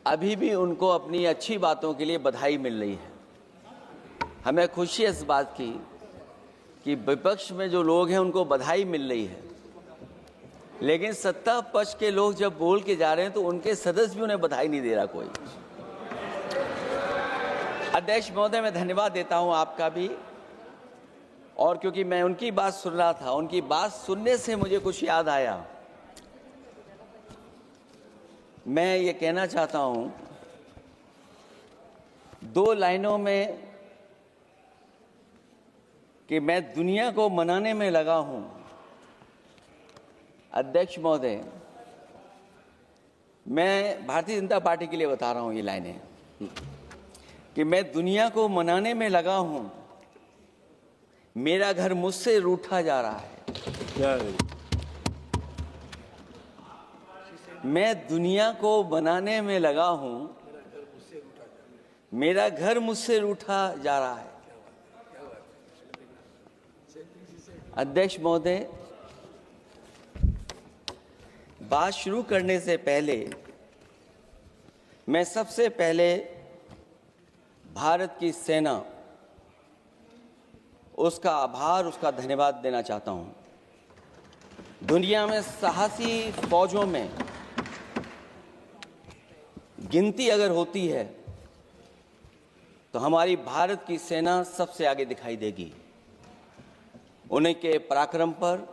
अभी भी उनको अपनी अच्छी बातों के लिए बधाई मिल रही है। हमें खुशी है इस बात की कि विपक्ष में जो लोग हैं उनको बधाई मिल रही है, लेकिन सत्ता पक्ष के लोग जब बोल के जा रहे हैं तो उनके सदस्य भी उन्हें बधाई नहीं दे रहा कोई। अध्यक्ष महोदय, मैं धन्यवाद देता हूं आपका भी, और क्योंकि मैं उनकी बात सुन रहा था, उनकी बात सुनने से मुझे कुछ याद आया। मैं ये कहना चाहता हूं 2 लाइनों में कि मैं दुनिया को मनाने में लगा हूं। अध्यक्ष महोदय, मैं भारतीय जनता पार्टी के लिए बता रहा हूं ये लाइनें कि मैं दुनिया को मनाने में लगा हूं, मेरा घर मुझसे रूठा जा रहा है। मैं दुनिया को बनाने में लगा हूं, मेरा घर मुझसे रूठा जा रहा है। अध्यक्ष महोदय, बात शुरू करने से पहले मैं सबसे पहले भारत की सेना, उसका आभार, उसका धन्यवाद देना चाहता हूं। दुनिया में साहसी फौजों में गिनती अगर होती है तो हमारी भारत की सेना सबसे आगे दिखाई देगी। उनके पराक्रम पर,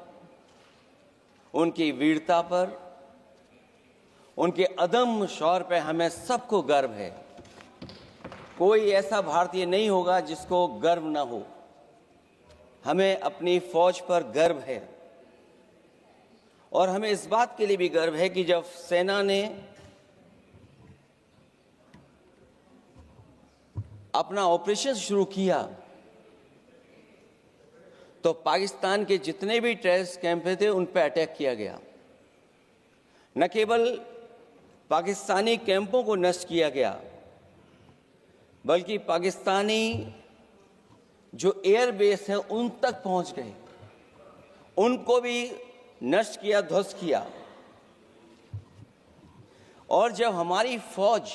उनकी वीरता पर, उनके अदम्य शौर्य पर हमें सबको गर्व है। कोई ऐसा भारतीय नहीं होगा जिसको गर्व न हो। हमें अपनी फौज पर गर्व है, और हमें इस बात के लिए भी गर्व है कि जब सेना ने अपना ऑपरेशन शुरू किया तो पाकिस्तान के जितने भी टेररिस्ट कैंप थे उन पर अटैक किया गया। न केवल पाकिस्तानी कैंपों को नष्ट किया गया, बल्कि पाकिस्तानी जो एयरबेस हैं उन तक पहुंच गए, उनको भी नष्ट किया, ध्वस्त किया। और जब हमारी फौज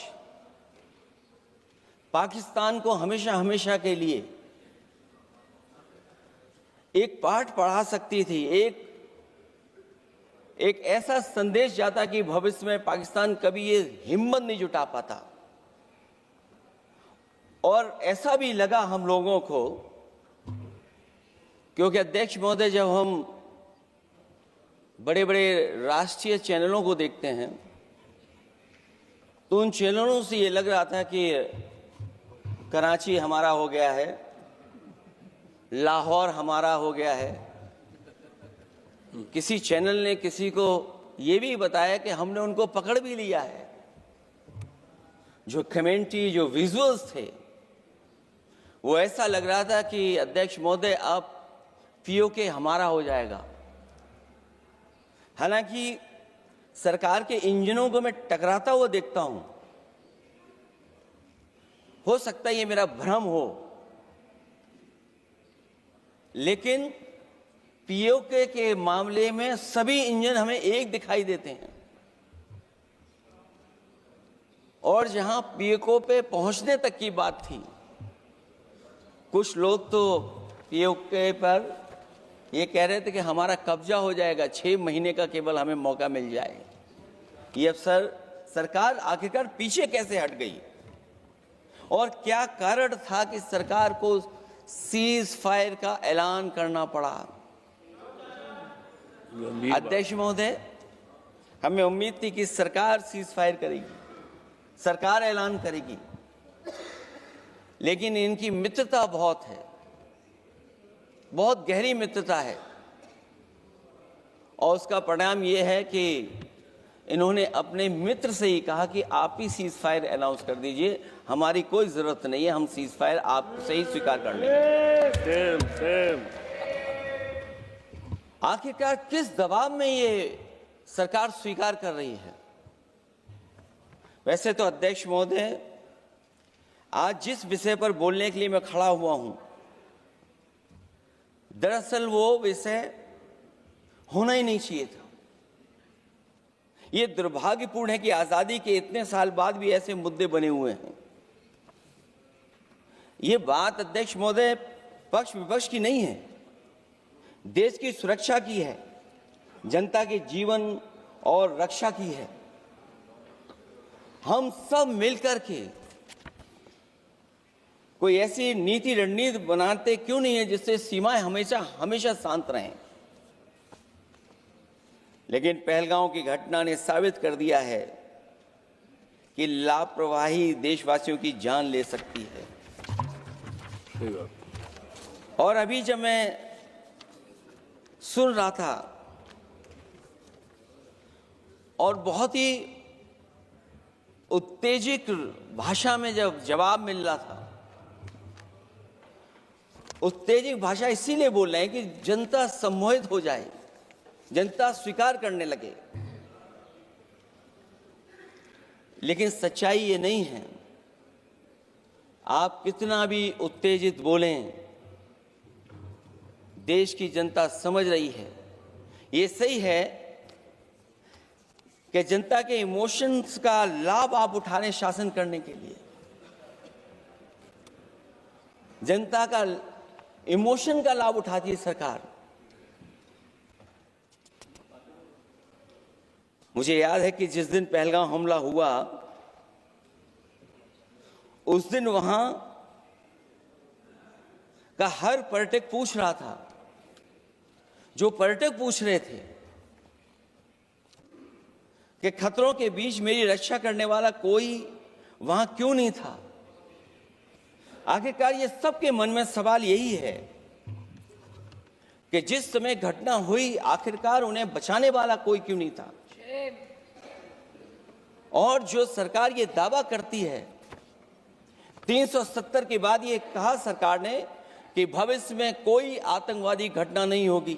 पाकिस्तान को हमेशा हमेशा के लिए एक पाठ पढ़ा सकती थी, एक ऐसा संदेश जाता कि भविष्य में पाकिस्तान कभी ये हिम्मत नहीं जुटा पाता, और ऐसा भी लगा हम लोगों को, क्योंकि अध्यक्ष महोदय, जब हम बड़े बड़े राष्ट्रीय चैनलों को देखते हैं तो उन चैनलों से ये लग रहा था कि कराची हमारा हो गया है, लाहौर हमारा हो गया है। किसी चैनल ने किसी को ये भी बताया कि हमने उनको पकड़ भी लिया है। जो कमेंट्री, जो विजुअल्स थे, वो ऐसा लग रहा था कि अध्यक्ष महोदय अब पीओके हमारा हो जाएगा। हालांकि सरकार के इंजनों को मैं टकराता हुआ देखता हूं। हो सकता है ये मेरा भ्रम हो, लेकिन पीओके के मामले में सभी इंजन हमें एक दिखाई देते हैं, और जहां पीओके पे पहुंचने तक की बात थी, कुछ लोग तो पीओके पर ये कह रहे थे कि हमारा कब्जा हो जाएगा, 6 महीने का केवल हमें मौका मिल जाए। ये अब सरकार आखिरकार पीछे कैसे हट गई, और क्या कारण था कि सरकार को सीज फायर का ऐलान करना पड़ा? अध्यक्ष महोदय, हमें उम्मीद थी कि सरकार सीज फायर करेगी, सरकार ऐलान करेगी, लेकिन इनकी मित्रता बहुत है, बहुत गहरी मित्रता है, और उसका परिणाम यह है कि इन्होंने अपने मित्र से ही कहा कि आप ही सीज फायर अनाउंस कर दीजिए, हमारी कोई जरूरत नहीं है, हम सीज फायर आपसे ही स्वीकार कर लेंगे। आखिरकार किस दबाव में ये सरकार स्वीकार कर रही है? वैसे तो अध्यक्ष महोदय, आज जिस विषय पर बोलने के लिए मैं खड़ा हुआ हूं, दरअसल वो विषय होना ही नहीं चाहिए था। ये दुर्भाग्यपूर्ण है कि आजादी के इतने साल बाद भी ऐसे मुद्दे बने हुए हैं। ये बात अध्यक्ष महोदय पक्ष विपक्ष की नहीं है, देश की सुरक्षा की है, जनता के जीवन और रक्षा की है। हम सब मिलकर के कोई ऐसी नीति रणनीति बनाते क्यों नहीं है जिससे सीमाएं हमेशा हमेशा शांत रहें। लेकिन पहलगांव की घटना ने साबित कर दिया है कि लापरवाही देशवासियों की जान ले सकती है। और अभी जब मैं सुन रहा था और बहुत ही उत्तेजित भाषा में जब जवाब मिल रहा था, उत्तेजित भाषा इसीलिए बोल रहे हैं कि जनता सम्मोहित हो जाए, जनता स्वीकार करने लगे। लेकिन सच्चाई ये नहीं है। आप कितना भी उत्तेजित बोलें, देश की जनता समझ रही है। ये सही है कि जनता के इमोशंस का लाभ आप उठा रहे हैं शासन करने के लिए। जनता का इमोशन का लाभ उठाती है सरकार। मुझे याद है कि जिस दिन पहलगाम हमला हुआ, उस दिन वहां का हर पर्यटक पूछ रहा था, जो पर्यटक पूछ रहे थे कि खतरों के बीच मेरी रक्षा करने वाला कोई वहां क्यों नहीं था। आखिरकार ये सबके मन में सवाल यही है कि जिस समय घटना हुई, आखिरकार उन्हें बचाने वाला कोई क्यों नहीं था। और जो सरकार ये दावा करती है, 370 के बाद ये कहा सरकार ने कि भविष्य में कोई आतंकवादी घटना नहीं होगी,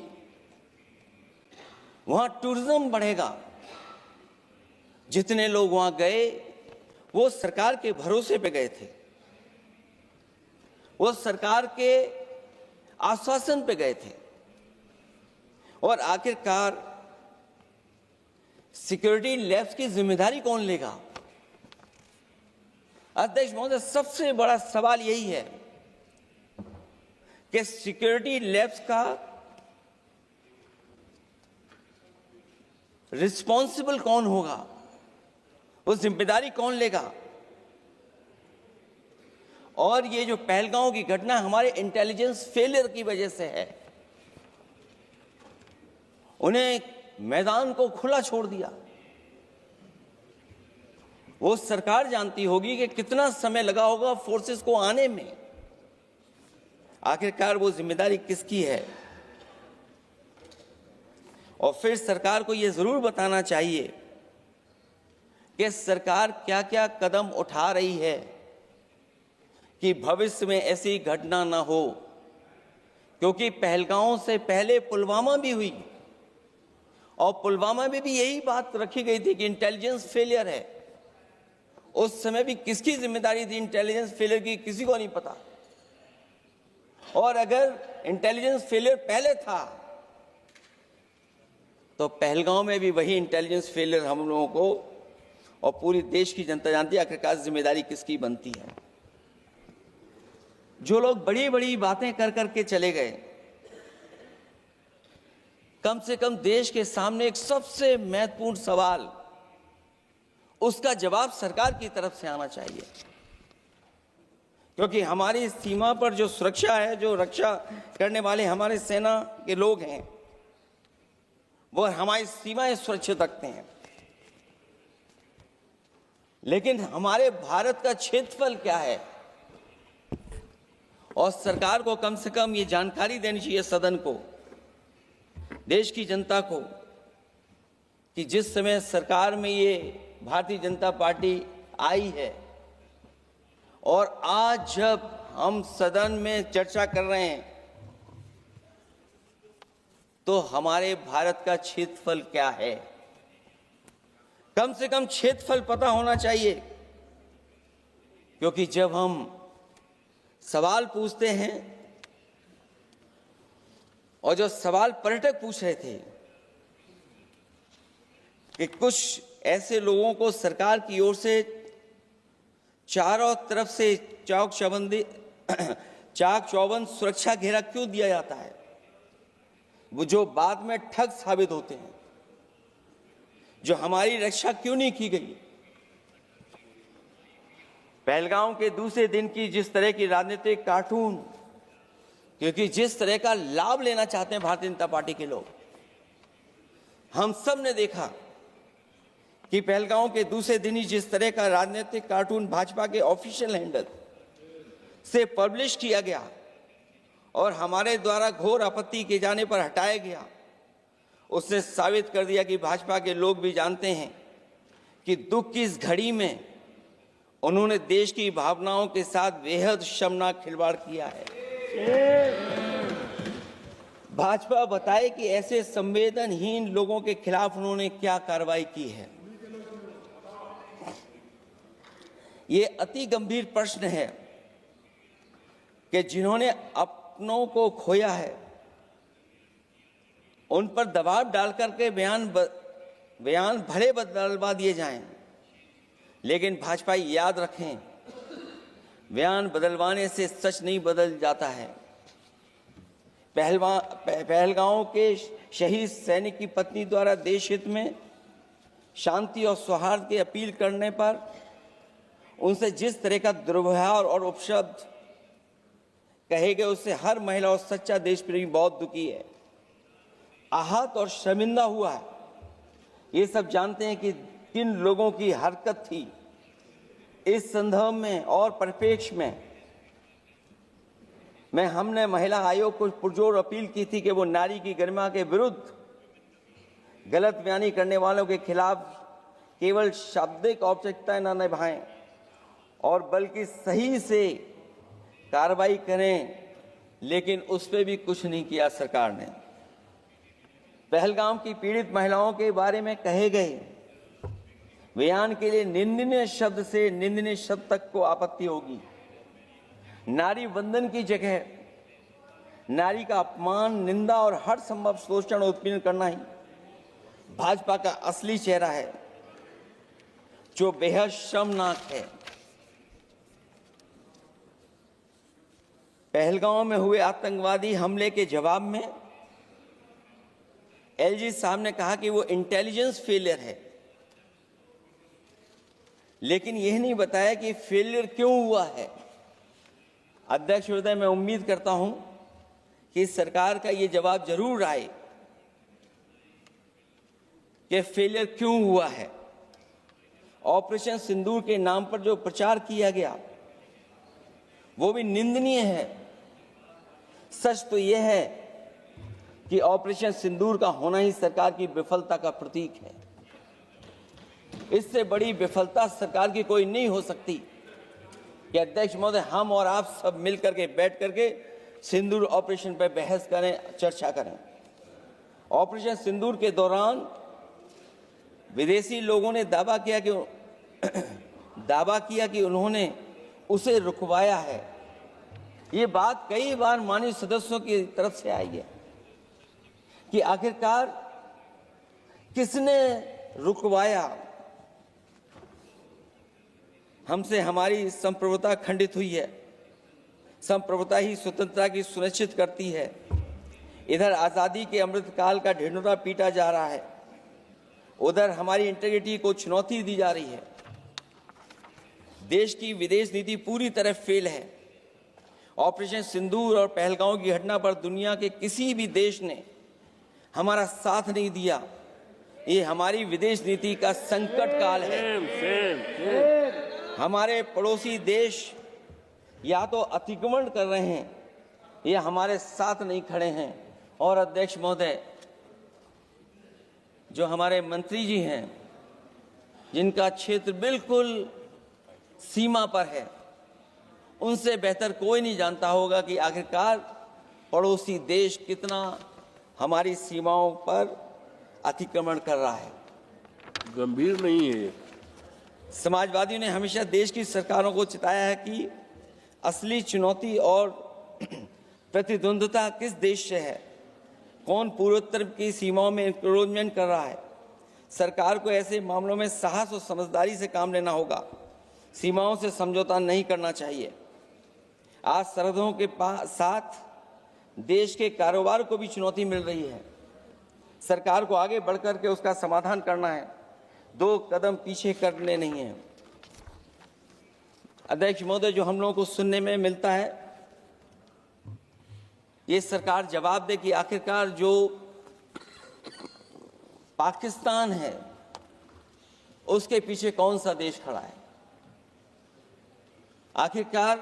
वहां टूरिज्म बढ़ेगा। जितने लोग वहां गए वो सरकार के भरोसे पे गए थे, वो सरकार के आश्वासन पे गए थे। और आखिरकार सिक्योरिटी लैब्स की जिम्मेदारी कौन लेगा। अध्यक्ष महोदय, सबसे बड़ा सवाल यही है कि सिक्योरिटी लैब्स का रिस्पॉन्सिबल कौन होगा, वो जिम्मेदारी कौन लेगा। और ये जो पहलगांव की घटना हमारे इंटेलिजेंस फेलियर की वजह से है। उन्हें मैदान को खुला छोड़ दिया। वो सरकार जानती होगी कि कितना समय लगा होगा फोर्सेस को आने में। आखिरकार वो जिम्मेदारी किसकी है। और फिर सरकार को ये जरूर बताना चाहिए कि सरकार क्या क्या कदम उठा रही है कि भविष्य में ऐसी घटना ना हो। क्योंकि पहलगांव से पहले पुलवामा भी हुई और पुलवामा में भी यही बात रखी गई थी कि इंटेलिजेंस फेलियर है। उस समय भी किसकी जिम्मेदारी थी इंटेलिजेंस फेलियर की, किसी को नहीं पता। और अगर इंटेलिजेंस फेलियर पहले था तो पहलगांव में भी वही इंटेलिजेंस फेलियर हम लोगों को और पूरी देश की जनता जानती है आखिरकार जिम्मेदारी किसकी बनती है। जो लोग बड़ी बड़ी बातें कर करके चले गए, कम से कम देश के सामने एक सबसे महत्वपूर्ण सवाल, उसका जवाब सरकार की तरफ से आना चाहिए। क्योंकि हमारी सीमा पर जो सुरक्षा है, जो रक्षा करने वाले हमारे सेना के लोग हैं, वो हमारी सीमाएं सुरक्षित रखते हैं। लेकिन हमारे भारत का क्षेत्रफल क्या है, और सरकार को कम से कम ये जानकारी देनी चाहिए सदन को, देश की जनता को, कि जिस समय सरकार में ये भारतीय जनता पार्टी आई है और आज जब हम सदन में चर्चा कर रहे हैं तो हमारे भारत का क्षेत्रफल क्या है। कम से कम क्षेत्रफल पता होना चाहिए। क्योंकि जब हम सवाल पूछते हैं, और जो सवाल पर्यटक पूछ रहे थे कि कुछ ऐसे लोगों को सरकार की ओर से चारों तरफ से चाक चौबंद सुरक्षा घेरा क्यों दिया जाता है, वो जो बाद में ठग साबित होते हैं, जो हमारी रक्षा क्यों नहीं की गई। पहलगाम के दूसरे दिन की जिस तरह की राजनीतिक कार्टून, क्योंकि जिस तरह का लाभ लेना चाहते हैं भारतीय जनता पार्टी के लोग, हम सब ने देखा कि पहलगाम के दूसरे दिन ही जिस तरह का राजनीतिक कार्टून भाजपा के ऑफिशियल हैंडल से पब्लिश किया गया और हमारे द्वारा घोर आपत्ति किए जाने पर हटाया गया, उसने साबित कर दिया कि भाजपा के लोग भी जानते हैं कि दुख की इस घड़ी में उन्होंने देश की भावनाओं के साथ बेहद शर्मनाक खिलवाड़ किया है। भाजपा बताए कि ऐसे संवेदनहीन लोगों के खिलाफ उन्होंने क्या कार्रवाई की है। ये अति गंभीर प्रश्न है कि जिन्होंने अपनों को खोया है उन पर दबाव डालकर के बयान भले बदलवा दिए जाएं, लेकिन भाजपा याद रखें, बयान बदलवाने से सच नहीं बदल जाता है। पहलगांव के शहीद सैनिक की पत्नी द्वारा देश हित में शांति और सौहार्द की अपील करने पर उनसे जिस तरह का दुर्व्यवहार और उपशब्द कहे गए, उससे हर महिला और सच्चा देश प्रेमी बहुत दुखी है, आहत और शर्मिंदा हुआ है। ये सब जानते हैं कि किन लोगों की हरकत थी। इस संदर्भ में और परिप्रेक्ष्य में हमने महिला आयोग को पुरजोर अपील की थी कि वो नारी की गरिमा के विरुद्ध गलत बयानी करने वालों के खिलाफ केवल शाब्दिक औपचारिकताएं न निभाएं और बल्कि सही से कार्रवाई करें, लेकिन उस पर भी कुछ नहीं किया सरकार ने। पहलगाम की पीड़ित महिलाओं के बारे में कहे गए बयान के लिए निंदनीय शब्द से निंदनीय शब्द तक को आपत्ति होगी। नारी वंदन की जगह नारी का अपमान, निंदा और हर संभव शोषण उत्पीड़न करना ही भाजपा का असली चेहरा है, जो बेहद शर्मनाक है। पहलगाम में हुए आतंकवादी हमले के जवाब में एलजी साहब ने कहा कि वो इंटेलिजेंस फेलियर है, लेकिन यह नहीं बताया कि फेलियर क्यों हुआ है। अध्यक्ष महोदय, मैं उम्मीद करता हूं कि सरकार का ये जवाब जरूर आए कि फेलियर क्यों हुआ है। ऑपरेशन सिंदूर के नाम पर जो प्रचार किया गया वो भी निंदनीय है। सच तो यह है कि ऑपरेशन सिंदूर का होना ही सरकार की विफलता का प्रतीक है। इससे बड़ी विफलता सरकार की कोई नहीं हो सकती कि अध्यक्ष महोदय, हम और आप सब मिलकर के बैठ करके सिंदूर ऑपरेशन पर बहस करें, चर्चा करें। ऑपरेशन सिंदूर के दौरान विदेशी लोगों ने दावा किया कि उन्होंने उसे रुकवाया है। ये बात कई बार माननीय सदस्यों की तरफ से आई है कि आखिरकार किसने रुकवाया। हमसे हमारी संप्रभुता खंडित हुई है। संप्रभुता ही स्वतंत्रता की सुनिश्चित करती है। इधर आज़ादी के अमृतकाल का ढिंढोरा पीटा जा रहा है, उधर हमारी इंटीग्रिटी को चुनौती दी जा रही है। देश की विदेश नीति पूरी तरह फेल है। ऑपरेशन सिंदूर और पहलगाम की घटना पर दुनिया के किसी भी देश ने हमारा साथ नहीं दिया। ये हमारी विदेश नीति का संकट काल है। हमारे पड़ोसी देश या तो अतिक्रमण कर रहे हैं या हमारे साथ नहीं खड़े हैं। और अध्यक्ष महोदय, जो हमारे मंत्री जी हैं, जिनका क्षेत्र बिल्कुल सीमा पर है, उनसे बेहतर कोई नहीं जानता होगा कि आखिरकार पड़ोसी देश कितना हमारी सीमाओं पर अतिक्रमण कर रहा है। गंभीर नहीं है। समाजवादियों ने हमेशा देश की सरकारों को चिताया है कि असली चुनौती और प्रतिद्वंद्विता किस देश से है, कौन पूर्वोत्तर की सीमाओं में इंक्रोचमेंट कर रहा है। सरकार को ऐसे मामलों में साहस और समझदारी से काम लेना होगा। सीमाओं से समझौता नहीं करना चाहिए। आज सरहदों के साथ देश के कारोबार को भी चुनौती मिल रही है। सरकार को आगे बढ़कर के उसका समाधान करना है, 2 कदम पीछे करने नहीं है। अध्यक्ष महोदय, जो हम लोगों को सुनने में मिलता है, ये सरकार जवाब दे कि आखिरकार जो पाकिस्तान है उसके पीछे कौन सा देश खड़ा है। आखिरकार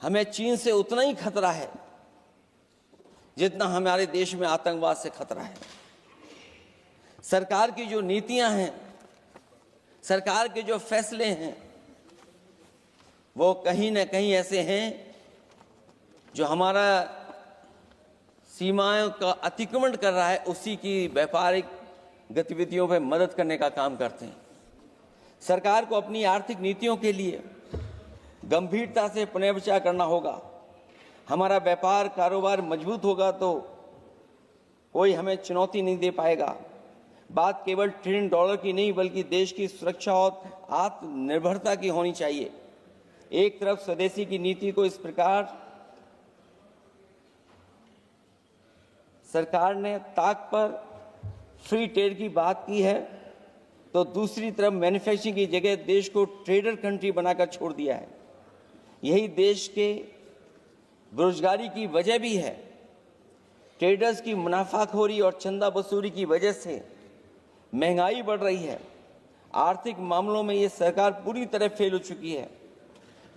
हमें चीन से उतना ही खतरा है जितना हमारे देश में आतंकवाद से खतरा है। सरकार की जो नीतियां हैं, सरकार के जो फैसले हैं, वो कहीं ना कहीं ऐसे हैं जो हमारा सीमाओं का अतिक्रमण कर रहा है, उसी की व्यापारिक गतिविधियों में मदद करने का काम करते हैं। सरकार को अपनी आर्थिक नीतियों के लिए गंभीरता से पुनर्विचार करना होगा। हमारा व्यापार कारोबार मजबूत होगा तो कोई हमें चुनौती नहीं दे पाएगा। बात केवल $1 ट्रिलियन की नहीं, बल्कि देश की सुरक्षा और आत्मनिर्भरता की होनी चाहिए। एक तरफ स्वदेशी की नीति को इस प्रकार सरकार ने ताक पर फ्री ट्रेड की बात की है, तो दूसरी तरफ मैन्युफैक्चरिंग की जगह देश को ट्रेडर कंट्री बनाकर छोड़ दिया है। यही देश के बेरोजगारी की वजह भी है। ट्रेडर्स की मुनाफाखोरी और चंदा वसूली की वजह से महंगाई बढ़ रही है। आर्थिक मामलों में ये सरकार पूरी तरह फेल हो चुकी है।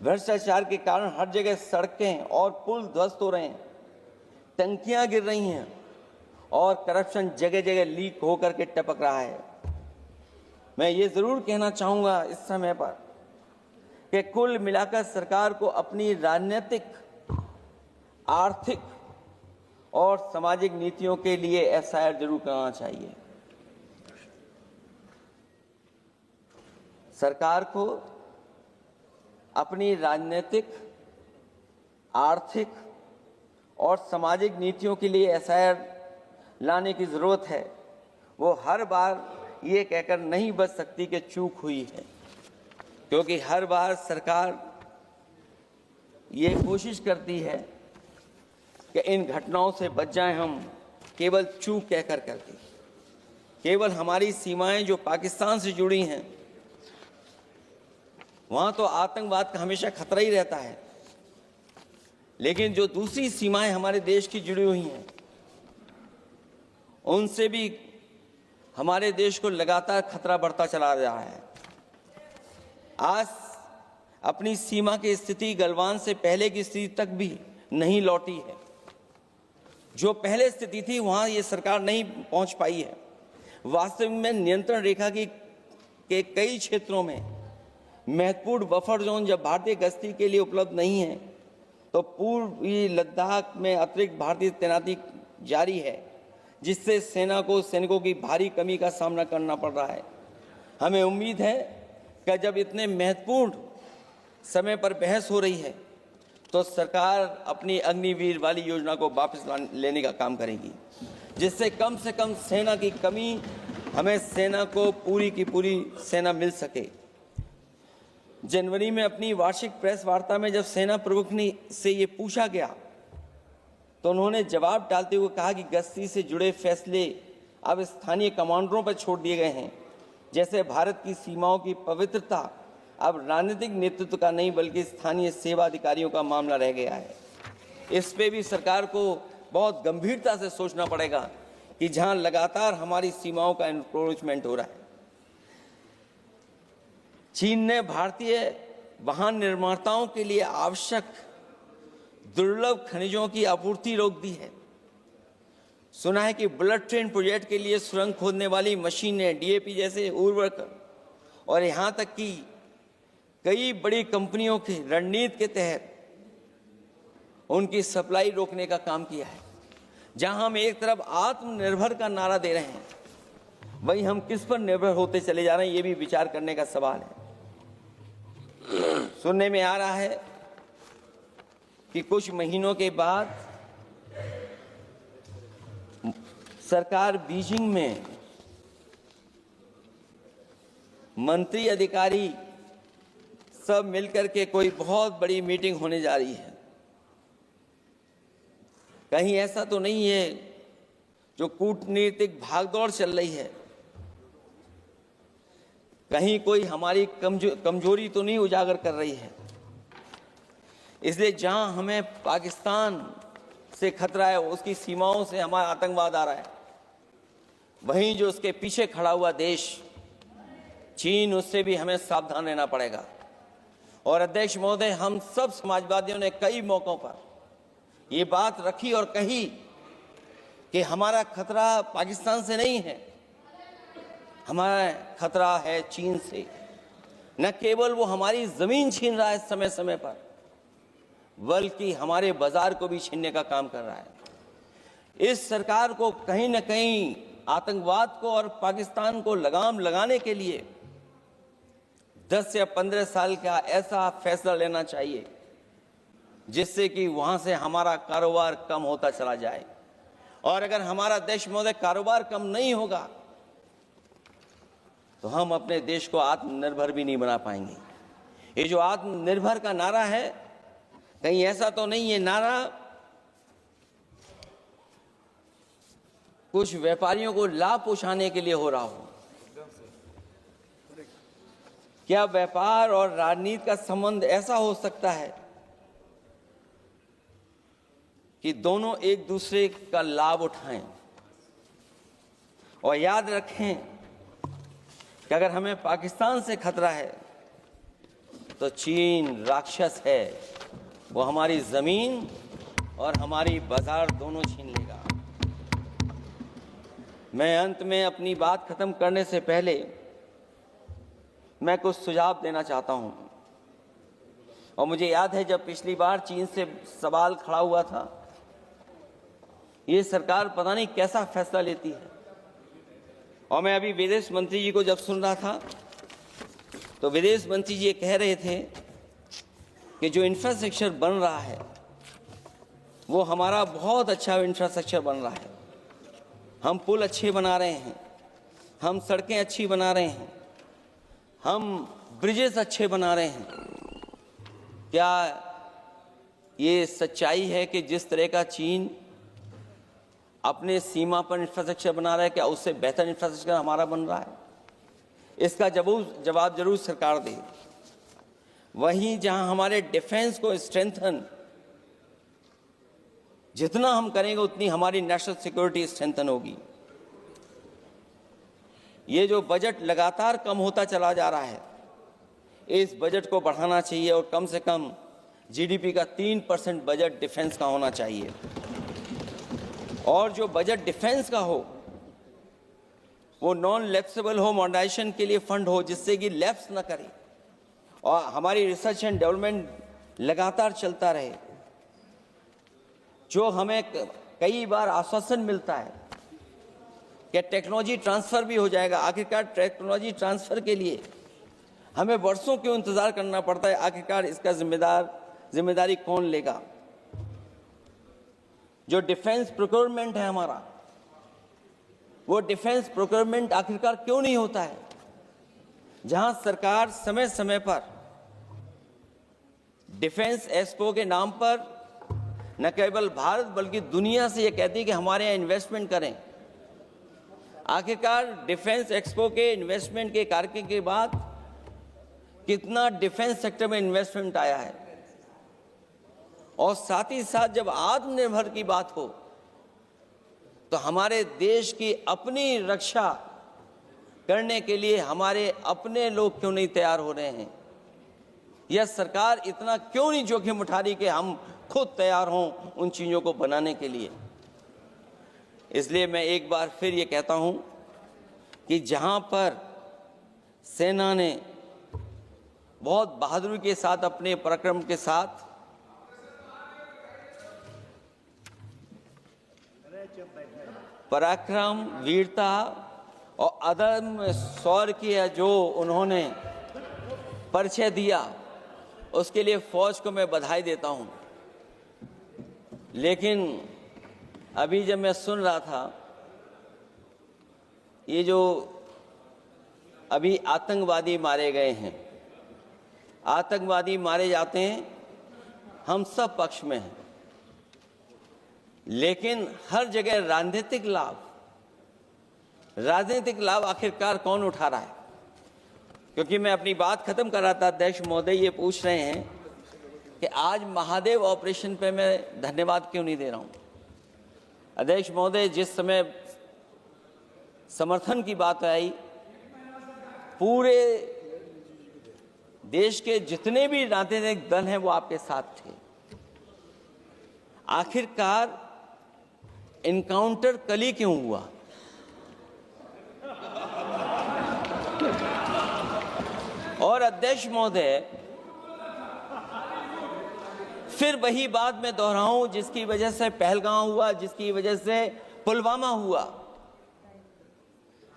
भ्रष्टाचार के कारण हर जगह सड़कें और पुल ध्वस्त हो रहे हैं, टंकियां गिर रही हैं और करप्शन जगह जगह लीक होकर के टपक रहा है। मैं ये जरूर कहना चाहूंगा इस समय पर कि कुल मिलाकर सरकार को अपनी राजनीतिक, आर्थिक और सामाजिक नीतियों के लिए एफआईआर जरूर करना चाहिए। सरकार को अपनी राजनीतिक, आर्थिक और सामाजिक नीतियों के लिए एफआईआर लाने की जरूरत है। वो हर बार ये कहकर नहीं बच सकती कि चूक हुई है, क्योंकि हर बार सरकार ये कोशिश करती है कि इन घटनाओं से बच जाएं हम, केवल चूक कहकर करके। केवल हमारी सीमाएं जो पाकिस्तान से जुड़ी हैं, वहां तो आतंकवाद का हमेशा खतरा ही रहता है, लेकिन जो दूसरी सीमाएं हमारे देश की जुड़ी हुई हैं, उनसे भी हमारे देश को लगातार खतरा बढ़ता चला रहा है। आज अपनी सीमा की स्थिति गलवान से पहले की स्थिति तक भी नहीं लौटी है। जो पहले स्थिति थी वहां ये सरकार नहीं पहुंच पाई है। वास्तविक में नियंत्रण रेखा के कई क्षेत्रों में महत्वपूर्ण बफर जोन जब भारतीय गश्ती के लिए उपलब्ध नहीं है, तो पूर्वी लद्दाख में अतिरिक्त भारतीय तैनाती जारी है, जिससे सेना को सैनिकों की भारी कमी का सामना करना पड़ रहा है। हमें उम्मीद है कि जब इतने महत्वपूर्ण समय पर बहस हो रही है, तो सरकार अपनी अग्निवीर वाली योजना को वापस लेने का काम करेगी, जिससे कम से कम सेना की कमी, हमें सेना को पूरी की पूरी सेना मिल सके। जनवरी में अपनी वार्षिक प्रेस वार्ता में जब सेना प्रमुख ने से ये पूछा गया, तो उन्होंने जवाब डालते हुए कहा कि गश्ती से जुड़े फैसले अब स्थानीय कमांडरों पर छोड़ दिए गए हैं। जैसे भारत की सीमाओं की पवित्रता अब राजनीतिक नेतृत्व का नहीं, बल्कि स्थानीय सेवा अधिकारियों का मामला रह गया है। इस पे भी सरकार को बहुत गंभीरता से सोचना पड़ेगा कि जहां लगातार हमारी सीमाओं का एनक्रोचमेंट हो रहा है। चीन ने भारतीय वाहन निर्माताओं के लिए आवश्यक दुर्लभ खनिजों की आपूर्ति रोक दी है। सुना है कि बुलेट ट्रेन प्रोजेक्ट के लिए सुरंग खोदने वाली मशीनें, डीएपी जैसे उर्वरक और यहां तक कि कई बड़ी कंपनियों की रणनीति के तहत उनकी सप्लाई रोकने का काम किया है। जहां हम एक तरफ आत्मनिर्भर का नारा दे रहे हैं, वहीं हम किस पर निर्भर होते चले जा रहे हैं, ये भी विचार करने का सवाल है। सुनने में आ रहा है कि कुछ महीनों के बाद सरकार बीजिंग में मंत्री अधिकारी सब मिलकर के कोई बहुत बड़ी मीटिंग होने जा रही है। कहीं ऐसा तो नहीं है जो कूटनीतिक भागदौड़ चल रही है, कहीं कोई हमारी कमजोरी तो नहीं उजागर कर रही है। इसलिए जहां हमें पाकिस्तान से खतरा है, उसकी सीमाओं से हमारा आतंकवाद आ रहा है, वहीं जो उसके पीछे खड़ा हुआ देश चीन, उससे भी हमें सावधान रहना पड़ेगा। और अध्यक्ष महोदय, हम सब समाजवादियों ने कई मौकों पर ये बात रखी और कही कि हमारा खतरा पाकिस्तान से नहीं है, हमारा खतरा है चीन से। न केवल वो हमारी जमीन छीन रहा है समय समय पर, बल्कि हमारे बाजार को भी छीनने का काम कर रहा है। इस सरकार को कहीं न कहीं आतंकवाद को और पाकिस्तान को लगाम लगाने के लिए 10 या 15 साल का ऐसा फैसला लेना चाहिए जिससे कि वहां से हमारा कारोबार कम होता चला जाए। और अगर हमारा देश महोदय कारोबार कम नहीं होगा तो हम अपने देश को आत्मनिर्भर भी नहीं बना पाएंगे। ये जो आत्मनिर्भर का नारा है, कहीं ऐसा तो नहीं है नारा कुछ व्यापारियों को लाभ पहुंचाने के लिए हो रहा हो? क्या व्यापार और राजनीति का संबंध ऐसा हो सकता है कि दोनों एक दूसरे का लाभ उठाएं? और याद रखें कि अगर हमें पाकिस्तान से खतरा है तो चीन राक्षस है, वो हमारी जमीन और हमारी बाजार दोनों छीन लेगा। मैं अंत में अपनी बात खत्म करने से पहले मैं कुछ सुझाव देना चाहता हूं। और मुझे याद है जब पिछली बार चीन से सवाल खड़ा हुआ था, ये सरकार पता नहीं कैसा फैसला लेती है। और मैं अभी विदेश मंत्री जी को जब सुन रहा था तो विदेश मंत्री जी ये कह रहे थे कि जो इंफ्रास्ट्रक्चर बन रहा है वो हमारा बहुत अच्छा इंफ्रास्ट्रक्चर बन रहा है। हम पुल अच्छे बना रहे हैं, हम सड़कें अच्छी बना रहे हैं, हम ब्रिजेस अच्छे बना रहे हैं। क्या ये सच्चाई है कि जिस तरह का चीन अपने सीमा पर इंफ्रास्ट्रक्चर बना रहा है, क्या उससे बेहतर इंफ्रास्ट्रक्चर हमारा बन रहा है? इसका जवाब जरूर सरकार दे। वहीं जहां हमारे डिफेंस को स्ट्रेंथन जितना हम करेंगे उतनी हमारी नेशनल सिक्योरिटी स्ट्रेंथन होगी। ये जो बजट लगातार कम होता चला जा रहा है, इस बजट को बढ़ाना चाहिए और कम से कम जीडीपी का 3% बजट डिफेंस का होना चाहिए। और जो बजट डिफेंस का हो वो नॉन लैप्सेबल हो, मॉडर्नाइजेशन के लिए फंड हो जिससे कि लैप्स न करे और हमारी रिसर्च एंड डेवलपमेंट लगातार चलता रहे। जो हमें कई बार आश्वासन मिलता है कि टेक्नोलॉजी ट्रांसफर भी हो जाएगा, आखिरकार टेक्नोलॉजी ट्रांसफर के लिए हमें वर्षों क्यों इंतजार करना पड़ता है? आखिरकार इसका जिम्मेदारी कौन लेगा? जो डिफेंस प्रोक्योरमेंट है हमारा, वो डिफेंस प्रोक्योरमेंट आखिरकार क्यों नहीं होता है? जहां सरकार समय समय पर डिफेंस एक्सपो के नाम पर न केवल भारत बल्कि दुनिया से ये कहती है कि हमारे यहाँ इन्वेस्टमेंट करें। आखिरकार डिफेंस एक्सपो के इन्वेस्टमेंट के कार्यक्रम के बाद कितना डिफेंस सेक्टर में इन्वेस्टमेंट आया है? और साथ ही साथ जब आत्मनिर्भर की बात हो तो हमारे देश की अपनी रक्षा करने के लिए हमारे अपने लोग क्यों नहीं तैयार हो रहे हैं? यह सरकार इतना क्यों नहीं जोखिम उठा रही कि हम खुद तैयार हों उन चीज़ों को बनाने के लिए? इसलिए मैं एक बार फिर ये कहता हूं कि जहां पर सेना ने बहुत बहादुरी के साथ अपने पराक्रम के साथ पराक्रम, वीरता और अदम्य शौर्य की जो उन्होंने परिचय दिया, उसके लिए फौज को मैं बधाई देता हूं। लेकिन अभी जब मैं सुन रहा था ये जो अभी आतंकवादी मारे गए हैं, आतंकवादी मारे जाते हैं, हम सब पक्ष में हैं, लेकिन हर जगह राजनीतिक लाभ आखिरकार कौन उठा रहा है? क्योंकि मैं अपनी बात खत्म कर रहा था, अध्यक्ष महोदय ये पूछ रहे हैं कि आज महादेव ऑपरेशन पे मैं धन्यवाद क्यों नहीं दे रहा हूं। अध्यक्ष महोदय, जिस समय समर्थन की बात आई, पूरे देश के जितने भी राजनीतिक दल हैं वो आपके साथ थे। आखिरकार इनकाउंटर कल ही क्यों हुआ? और अध्यक्ष महोदय, फिर वही बात मैं दोहराऊं जिसकी वजह से पहलगांव हुआ, जिसकी वजह से पुलवामा हुआ।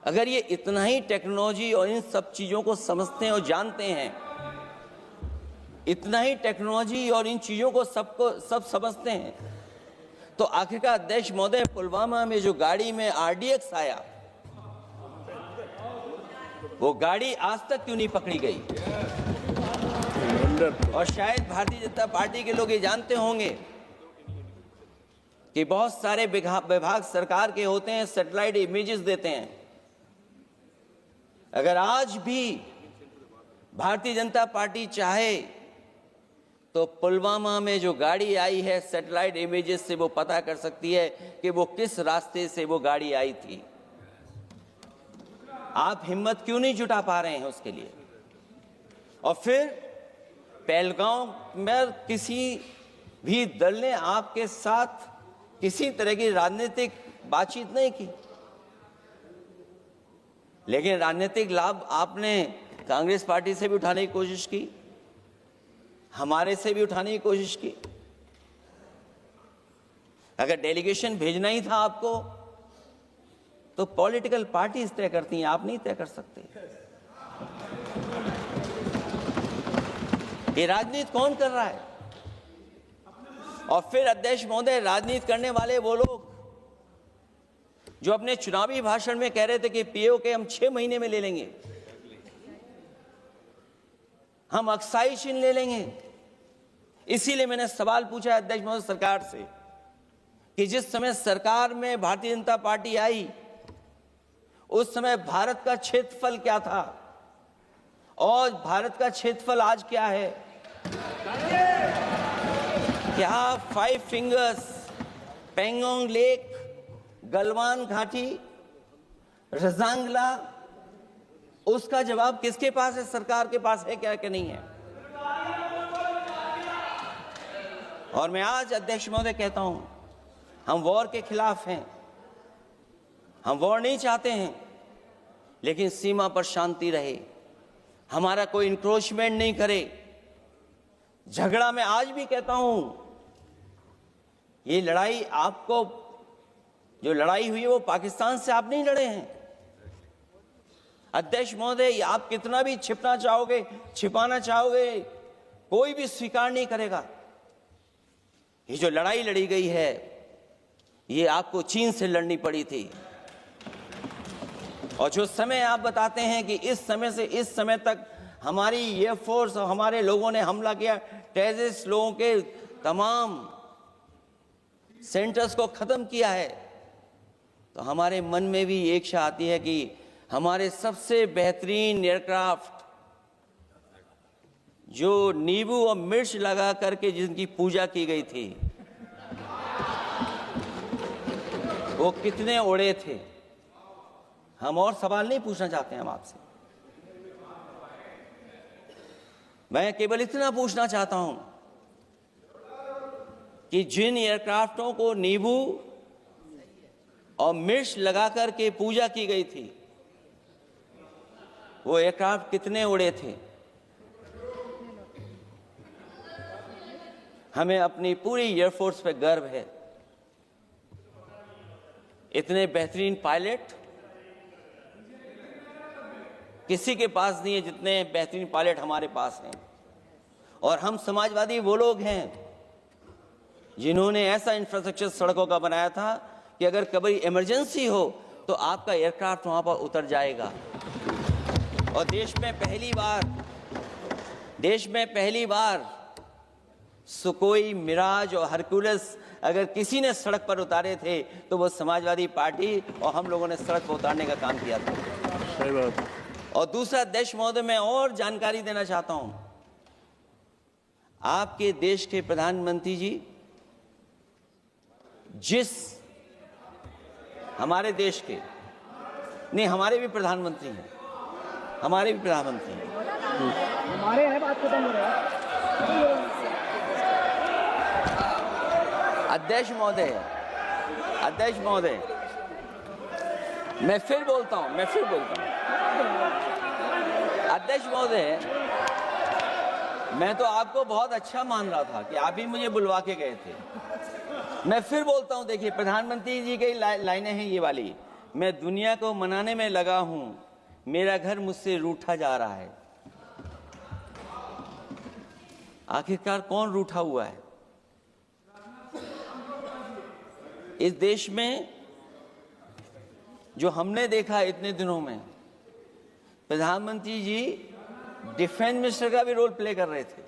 अगर ये इतना ही टेक्नोलॉजी और इन सब चीजों को समझते हैं और जानते हैं, इतना ही टेक्नोलॉजी और इन चीजों को सब समझते हैं, तो आखिरकार अध्यक्ष महोदय पुलवामा में जो गाड़ी में RDX आया, वो गाड़ी आज तक क्यों नहीं पकड़ी गई? और शायद भारतीय जनता पार्टी के लोग ये जानते होंगे कि बहुत सारे विभाग सरकार के होते हैं, सैटेलाइट इमेजेस देते हैं। अगर आज भी भारतीय जनता पार्टी चाहे तो पुलवामा में जो गाड़ी आई है, सैटेलाइट इमेजेस से वो पता कर सकती है कि वो किस रास्ते से वो गाड़ी आई थी। आप हिम्मत क्यों नहीं जुटा पा रहे हैं उसके लिए? और फिर पहलगांव में किसी भी दल ने आपके साथ किसी तरह की राजनीतिक बातचीत नहीं की, लेकिन राजनीतिक लाभ आपने कांग्रेस पार्टी से भी उठाने की कोशिश की, हमारे से भी उठाने की कोशिश की। अगर डेलीगेशन भेजना ही था आपको तो पॉलिटिकल पार्टीज तय करती हैं, आप नहीं तय कर सकते। ये राजनीति कौन कर रहा है? और फिर अध्यक्ष महोदय, राजनीति करने वाले वो लोग जो अपने चुनावी भाषण में कह रहे थे कि POK हम 6 महीने में ले लेंगे, हम अक्साई चिन्ह ले लेंगे। इसीलिए मैंने सवाल पूछा अध्यक्ष महोदय सरकार से कि जिस समय सरकार में भारतीय जनता पार्टी आई, उस समय भारत का क्षेत्रफल क्या था और भारत का क्षेत्रफल आज क्या है? क्या 5 फिंगर्स, पेंगोंग लेक, गलवान घाटी, रजांगला, उसका जवाब किसके पास है? सरकार के पास है क्या कि नहीं है? और मैं आज अध्यक्ष महोदय कहता हूं, हम वॉर के खिलाफ हैं, हम वॉर नहीं चाहते हैं, लेकिन सीमा पर शांति रहे, हमारा कोई इंक्रोचमेंट नहीं करे। झगड़ा मैं आज भी कहता हूं, ये लड़ाई आपको, जो लड़ाई हुई है वो पाकिस्तान से आप नहीं लड़े हैं। अध्यक्ष महोदय, आप कितना भी छिपना चाहोगे, छिपाना चाहोगे, कोई भी स्वीकार नहीं करेगा। ये जो लड़ाई लड़ी गई है, ये आपको चीन से लड़नी पड़ी थी। और जो समय आप बताते हैं कि इस समय से इस समय तक हमारी एयरफोर्स और हमारे लोगों ने हमला किया, टेररिस्ट लोगों के तमाम सेंटर्स को खत्म किया है, तो हमारे मन में भी एक इच्छा आती है कि हमारे सबसे बेहतरीन एयरक्राफ्ट जो नींबू और मिर्च लगा करके जिनकी पूजा की गई थी, वो कितने उड़े थे? हम और सवाल नहीं पूछना चाहते हैं हम आपसे, मैं केवल इतना पूछना चाहता हूं कि जिन एयरक्राफ्टों को नींबू और मिर्च लगाकर के पूजा की गई थी, वो एयरक्राफ्ट कितने उड़े थे? हमें अपनी पूरी एयरफोर्स पे गर्व है। इतने बेहतरीन पायलट किसी के पास नहीं है जितने बेहतरीन पायलट हमारे पास हैं। और हम समाजवादी वो लोग हैं जिन्होंने ऐसा इंफ्रास्ट्रक्चर सड़कों का बनाया था कि अगर कभी इमरजेंसी हो तो आपका एयरक्राफ्ट वहां पर उतर जाएगा। और देश में पहली बार सुकोई, मिराज और हरकुलस अगर किसी ने सड़क पर उतारे थे तो वो समाजवादी पार्टी और हम लोगों ने सड़क पर उतारने का काम किया था। सही बात। और दूसरा, अध्यक्ष महोदय, मैं और जानकारी देना चाहता हूं। आपके देश के प्रधानमंत्री जी हमारे देश के नहीं, हमारे भी प्रधानमंत्री हैं, हमारे हैं बात खत्म हो रहा है। अध्यक्ष महोदय, मैं फिर बोलता हूं। अध्यक्ष महोदय, मैं तो आपको बहुत अच्छा मान रहा था कि आप ही मुझे बुलवा के गए थे। मैं फिर बोलता हूं, देखिए प्रधानमंत्री जी की लाइनें हैं ये वाली, मैं दुनिया को मनाने में लगा हूं, मेरा घर मुझसे रूठा जा रहा है। आखिरकार कौन रूठा हुआ है? इस देश में जो हमने देखा इतने दिनों में, प्रधानमंत्री जी डिफेंस मिनिस्टर का भी रोल प्ले कर रहे थे।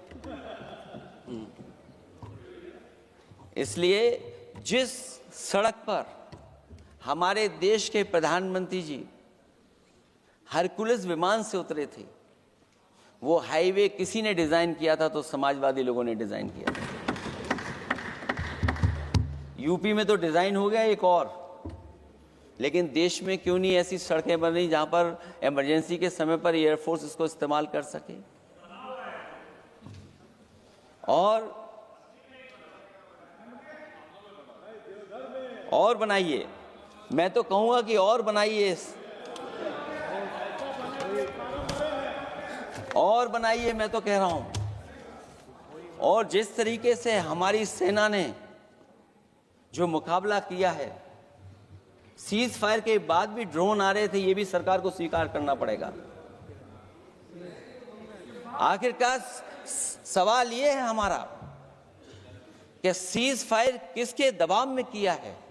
इसलिए जिस सड़क पर हमारे देश के प्रधानमंत्री जी हरकुलस विमान से उतरे थे, वो हाईवे किसी ने डिजाइन किया था तो समाजवादी लोगों ने डिजाइन किया था। यूपी में तो डिजाइन हो गया एक और, लेकिन देश में क्यों नहीं ऐसी सड़कें बन रही जहां पर इमरजेंसी के समय पर एयरफोर्स इसको इस्तेमाल कर सके? और बनाइए, मैं तो कहूंगा कि और बनाइए, मैं तो कह रहा हूं। और जिस तरीके से हमारी सेना ने जो मुकाबला किया है, सीज फायर के बाद भी ड्रोन आ रहे थे, ये भी सरकार को स्वीकार करना पड़ेगा। आखिरकार सवाल ये है हमारा कि सीज फायर किसके दबाव में किया है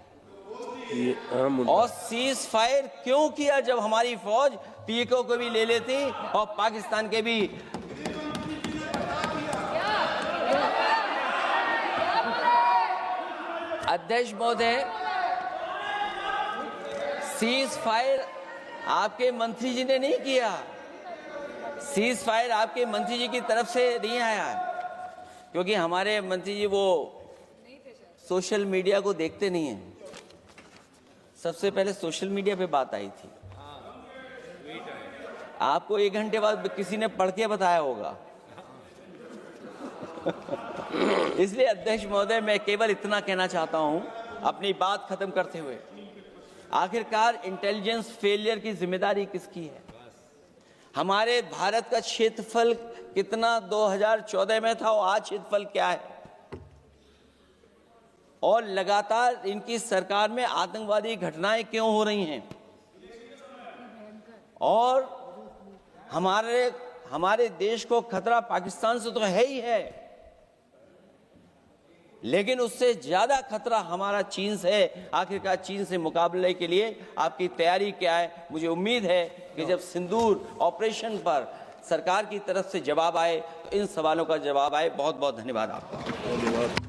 और सीज फायर क्यों किया जब हमारी फौज पीओके को भी ले लेती और पाकिस्तान के भी। अध्यक्ष महोदय, सीज फायर आपके मंत्री जी ने नहीं किया, सीज फायर आपके मंत्री जी की तरफ से नहीं आया, क्योंकि हमारे मंत्री जी वो सोशल मीडिया को देखते नहीं हैं। सबसे पहले सोशल मीडिया पे बात आई थी, आपको 1 घंटे बाद किसी ने पढ़ के बताया होगा। इसलिए अध्यक्ष महोदय, मैं केवल इतना कहना चाहता हूं अपनी बात खत्म करते हुए, आखिरकार इंटेलिजेंस फेलियर की जिम्मेदारी किसकी है? हमारे भारत का क्षेत्रफल कितना 2014 में था और आज क्षेत्रफल क्या है? और लगातार इनकी सरकार में आतंकवादी घटनाएं क्यों हो रही हैं? और हमारे देश को खतरा पाकिस्तान से तो है ही है, लेकिन उससे ज्यादा खतरा हमारा चीन से है। आखिरकार चीन से मुकाबले के लिए आपकी तैयारी क्या है? मुझे उम्मीद है कि जब सिंदूर ऑपरेशन पर सरकार की तरफ से जवाब आए तो इन सवालों का जवाब आए। बहुत बहुत धन्यवाद आपका।